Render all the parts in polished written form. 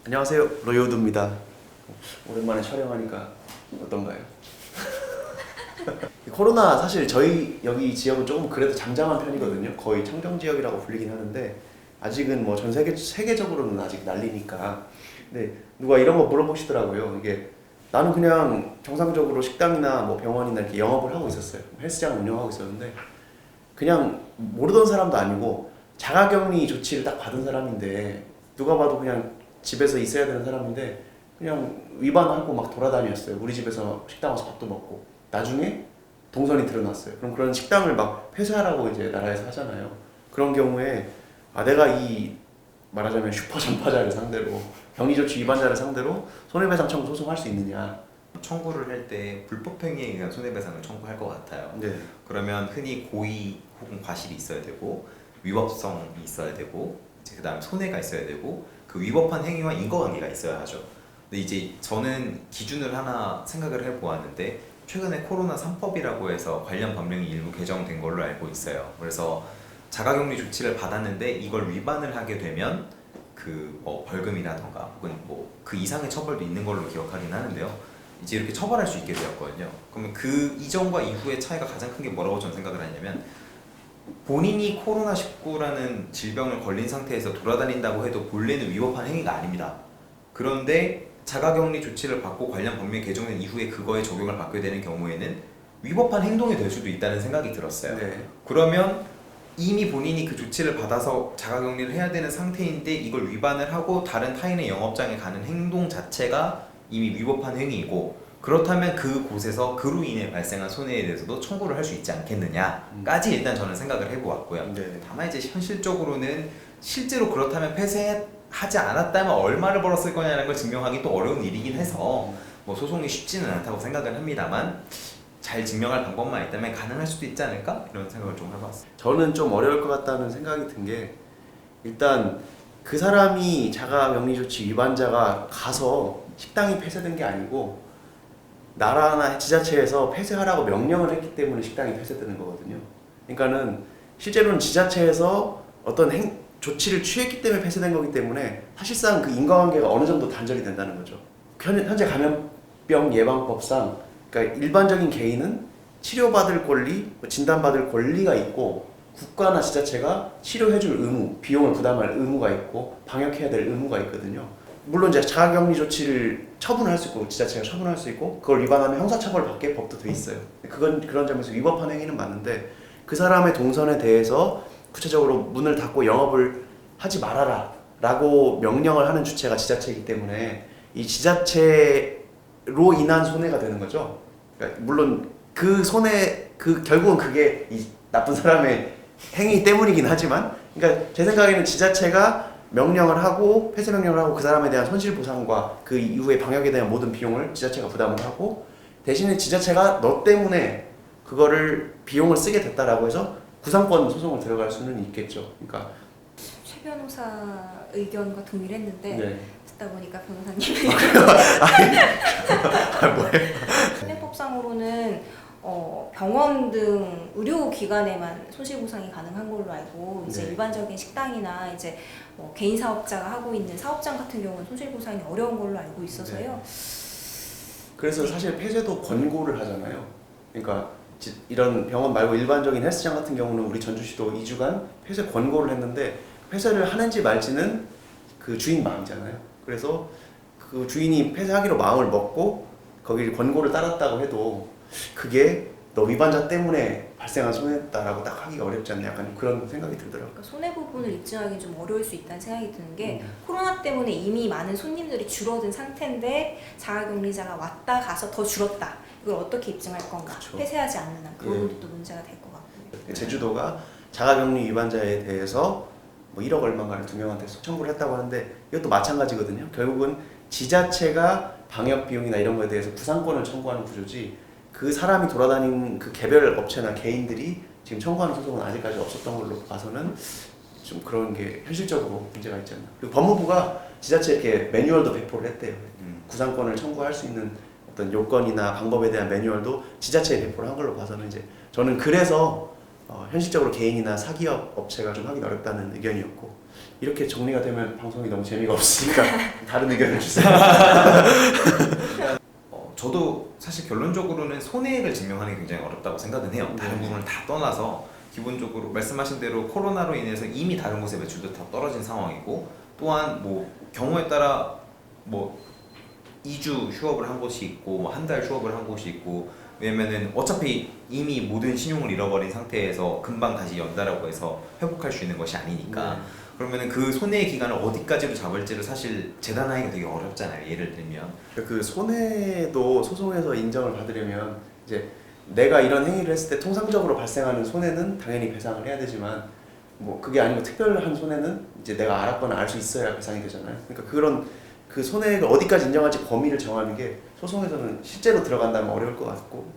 안녕하세요, 로요드입니다. 오랜만에 촬영하니까 어떤가요? 코로나 사실 저희 여기 지역은 조금 그래도 잠잠한 편이거든요. 거의 청정 지역이라고 불리긴 하는데 아직은 뭐 전 세계적으로는 아직 난리니까. 근데 누가 이런 거 물어보시더라고요. 이게 나는 그냥 정상적으로 식당이나 뭐 병원이나 이렇게 영업을 하고 있었어요. 헬스장 운영하고 있었는데 그냥 모르던 사람도 아니고 자가격리 조치를 딱 받은 사람인데 누가 봐도 그냥 집에서 있어야 되는 사람인데 그냥 위반하고 막 돌아다녔어요. 우리 집에서 식당 와서 밥도 먹고 나중에 동선이 드러났어요. 그럼 그런 식당을 막 폐쇄하라고 이제 나라에서 하잖아요. 그런 경우에 내가 이 말하자면 슈퍼 전파자를 상대로 격리조치 위반자를 상대로 손해배상 청구 소송할 수 있느냐. 청구를 할 때 불법 행위에 의한 손해배상을 청구할 것 같아요. 네. 그러면 흔히 고의 혹은 과실이 있어야 되고 위법성이 있어야 되고 그 다음 손해가 있어야 되고 그 위법한 행위와 인과관계가 있어야 하죠. 근데 이제 저는 기준을 하나 생각을 해보았는데 최근에 코로나 3법이라고 해서 관련 법령이 일부 개정된 걸로 알고 있어요. 그래서 자가격리 조치를 받았는데 이걸 위반을 하게 되면 그 뭐 벌금이라던가 혹은 뭐 그 이상의 처벌도 있는 걸로 기억하긴 하는데요. 이제 이렇게 처벌할 수 있게 되었거든요. 그러면 그 이전과 이후의 차이가 가장 큰 게 뭐라고 저는 생각을 하냐면 본인이 코로나19라는 질병을 걸린 상태에서 돌아다닌다고 해도 본래는 위법한 행위가 아닙니다. 그런데 자가격리 조치를 받고 관련 법령 개정된 이후에 그거에 적용을 받게 되는 경우에는 위법한 행동이 될 수도 있다는 생각이 들었어요. 네. 그러면 이미 본인이 그 조치를 받아서 자가격리를 해야 되는 상태인데 이걸 위반을 하고 다른 타인의 영업장에 가는 행동 자체가 이미 위법한 행위이고 그렇다면 그곳에서 그로 인해 발생한 손해에 대해서도 청구를 할 수 있지 않겠느냐까지 일단 저는 생각을 해보았고요. 네. 다만 이제 현실적으로는 실제로 그렇다면 폐쇄하지 않았다면 얼마를 벌었을 거냐는 걸 증명하기 또 어려운 일이긴 해서 뭐 소송이 쉽지는 않다고 생각을 합니다만 잘 증명할 방법만 있다면 가능할 수도 있지 않을까? 이런 생각을 좀 해봤어요. 저는 좀 어려울 것 같다는 생각이 든 게 일단 그 사람이 자가격리조치 위반자가 가서 식당이 폐쇄된 게 아니고 나라나 지자체에서 폐쇄하라고 명령을 했기 때문에 식당이 폐쇄되는 거거든요. 그러니까는 실제로는 지자체에서 어떤 조치를 취했기 때문에 폐쇄된 거기 때문에 사실상 그 인과관계가 어느 정도 단절이 된다는 거죠. 현재 감염병 예방법상 그러니까 일반적인 개인은 치료받을 권리, 진단받을 권리가 있고 국가나 지자체가 치료해줄 의무, 비용을 부담할 의무가 있고 방역해야 될 의무가 있거든요. 물론 이제 자가격리 조치를 처분할 수 있고 지자체가 처분할 수 있고 그걸 위반하면 형사처벌 받게 법도 돼 있어요. 그건 그런 점에서 위법한 행위는 맞는데 그 사람의 동선에 대해서 구체적으로 문을 닫고 영업을 하지 말아라 라고 명령을 하는 주체가 지자체이기 때문에 이 지자체로 인한 손해가 되는 거죠. 그러니까 물론 그 손해 결국은 그게 이 나쁜 사람의 행위 때문이긴 하지만 그러니까 제 생각에는 지자체가 명령을 하고 폐쇄 명령을 하고 그 사람에 대한 손실 보상과 그 이후에 방역에 대한 모든 비용을 지자체가 부담을 하고 대신에 지자체가 너 때문에 그거를 비용을 쓰게 됐다라고 해서 구상권 소송을 들어갈 수는 있겠죠. 그러니까 최 변호사 의견과 동의를 했는데 네. 듣다 보니까 변호사님이 뭐예요? 손해법상으로는 병원 등 의료기관에만 손실보상이 가능한 걸로 알고 이제 네. 일반적인 식당이나 이제 개인 사업자가 하고 있는 사업장 같은 경우는 손실보상이 어려운 걸로 알고 있어서요. 그래서 사실 폐쇄도 권고를 하잖아요. 그러니까 이런 병원 말고 일반적인 헬스장 같은 경우는 우리 전주시도 2주간 폐쇄 권고를 했는데 폐쇄를 하는지 말지는 그 주인 마음이잖아요. 그래서 그 주인이 폐쇄하기로 마음을 먹고 거기 권고를 따랐다고 해도 그게 너 위반자 때문에 발생한 손해다라고 딱 하기가 어렵지 않냐 약간 그런 생각이 들더라고요. 그러니까 손해 부분을 입증하기 좀 어려울 수 있다는 생각이 드는 게 코로나 때문에 이미 많은 손님들이 줄어든 상태인데 자가격리자가 왔다 가서 더 줄었다. 이걸 어떻게 입증할 건가? 그쵸. 폐쇄하지 않는 한 그 예. 부분도 또 문제가 될 것 같고요. 제주도가 자가격리 위반자에 대해서 뭐 1억 얼마가를 2명한테 청구를 했다고 하는데 이것도 마찬가지거든요. 결국은 지자체가 방역 비용이나 이런 거에 대해서 구상권을 청구하는 구조지 그 사람이 돌아다니는 그 개별 업체나 개인들이 지금 청구하는 소송은 아직까지 없었던 걸로 봐서는 좀 그런 게 현실적으로 문제가 있지 않나. 그리고 법무부가 지자체 이렇게 매뉴얼도 배포를 했대요. 구상권을 청구할 수 있는 어떤 요건이나 방법에 대한 매뉴얼도 지자체에 배포를 한 걸로 봐서는 이제 저는 그래서 현실적으로 개인이나 사기업 업체가 좀 하긴 어렵다는 의견이었고 이렇게 정리가 되면 방송이 너무 재미가 없으니까 다른 의견을 주세요. 저도 사실 결론적으로는 손해액을 증명하는 게 굉장히 어렵다고 생각은 해요. 다른 네. 부분을 다 떠나서 기본적으로 말씀하신 대로 코로나로 인해서 이미 다른 곳의 매출도 다 떨어진 상황이고 또한 뭐 경우에 따라 뭐 2주 휴업을 한 곳이 있고 뭐 한 달 휴업을 한 곳이 있고 왜냐면은 어차피 이미 모든 신용을 잃어버린 상태에서 금방 다시 연다라고 해서 회복할 수 있는 것이 아니니까 그러면은 그 손해의 기간을 어디까지로 잡을지를 사실 재단하기가 되게 어렵잖아요. 예를 들면 그 손해도 소송에서 인정을 받으려면 이제 내가 이런 행위를 했을 때 통상적으로 발생하는 손해는 당연히 배상을 해야 되지만 뭐 그게 아니고 특별한 손해는 이제 내가 알았거나 알 수 있어야 배상이 되잖아요. 그러니까 그런 그 손해가 어디까지 인정할지 범위를 정하는 게 소송에서는 실제로 들어간다면 어려울 것 같고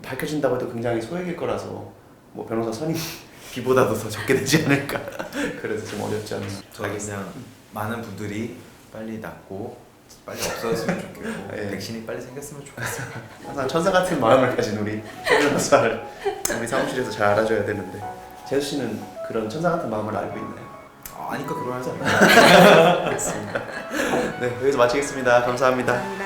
밝혀진다고 해도 굉장히 소액일 거라서 뭐 변호사 선임비보다도 더 적게 되지 않을까. 그래서 좀 어렵지 않나. 저는 그냥 많은 분들이 빨리 낫고 빨리 없어졌으면 좋겠고 예. 백신이 빨리 생겼으면 좋겠어요. 항상 천사 같은 마음을 가진 우리 변호사를 우리 사무실에서 잘 알아줘야 되는데 재수 씨는 그런 천사 같은 마음을 알고 있나요? 아니까 결혼하지 않나요? 알겠습니다. 네, 여기서 마치겠습니다. 감사합니다.